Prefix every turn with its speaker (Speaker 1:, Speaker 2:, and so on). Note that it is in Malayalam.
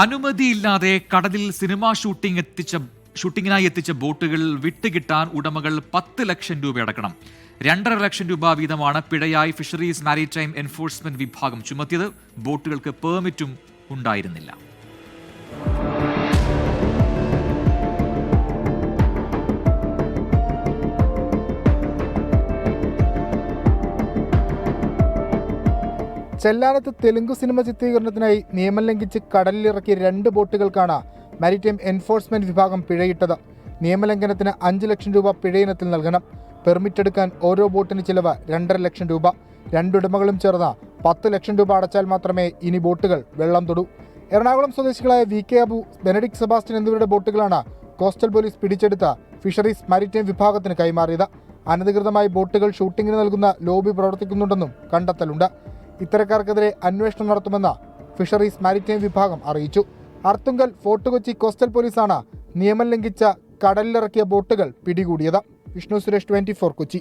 Speaker 1: അനുമതിയില്ലാതെ കടലിൽ സിനിമാ ഷൂട്ടിങ്ങിനായി എത്തിച്ച ബോട്ടുകൾ വിട്ടുകിട്ടാൻ ഉടമകൾ 10 ലക്ഷം രൂപ അടക്കണം. 2.5 ലക്ഷം രൂപ വീതമാണ് പിഴയായി ഫിഷറീസ് മാരിടൈം എൻഫോഴ്സ്മെന്റ് വിഭാഗം ചുമത്തിയത്. ബോട്ടുകൾക്ക് പെർമിറ്റും ഉണ്ടായിരുന്നില്ല.
Speaker 2: ചെല്ലാനത്ത് തെലുങ്ക് സിനിമ ചിത്രീകരണത്തിനായി നിയമം ലംഘിച്ച് കടലിലിറക്കിയ 2 ബോട്ടുകൾക്കാണ് മാരിടൈം എൻഫോഴ്സ്മെന്റ് വിഭാഗം പിഴയിട്ടത്. നിയമലംഘനത്തിന് 5 ലക്ഷം രൂപ പിഴയിനത്തിൽ നൽകണം. പെർമിറ്റ് എടുക്കാൻ ഓരോ ബോട്ടിന് ചിലവ് 2.5 ലക്ഷം രൂപ. 2 ഉടമകളും ചേർന്ന് 10 ലക്ഷം രൂപ അടച്ചാൽ മാത്രമേ ഇനി ബോട്ടുകൾ വെള്ളം തൊടൂ. എറണാകുളം സ്വദേശികളായ VK അബു, ബെനഡിക്ട് സെബാസ്റ്റ്യൻ എന്നിവരുടെ ബോട്ടുകളാണ് കോസ്റ്റൽ പോലീസ് പിടിച്ചെടുത്ത ഫിഷറീസ് മാരിടൈം വിഭാഗത്തിന് കൈമാറിയത്. അനധികൃതമായി ബോട്ടുകൾ ഷൂട്ടിങ്ങിന് നൽകുന്ന ലോബി പ്രവർത്തിക്കുന്നുണ്ടെന്നും കണ്ടെത്തലുണ്ട്. ഇത്തരക്കാർക്കെതിരെ അന്വേഷണം നടത്തുമെന്ന് ഫിഷറീസ് മാരിടൈം വിഭാഗം അറിയിച്ചു. അർത്തുങ്കൽ, ഫോർട്ട് കൊച്ചി കോസ്റ്റൽ പോലീസാണ് നിയമം ലംഘിച്ച കടലിലിറക്കിയ ബോട്ടുകൾ പിടികൂടിയത്. വിഷ്ണു സുരേഷ്, 24 കൊച്ചി.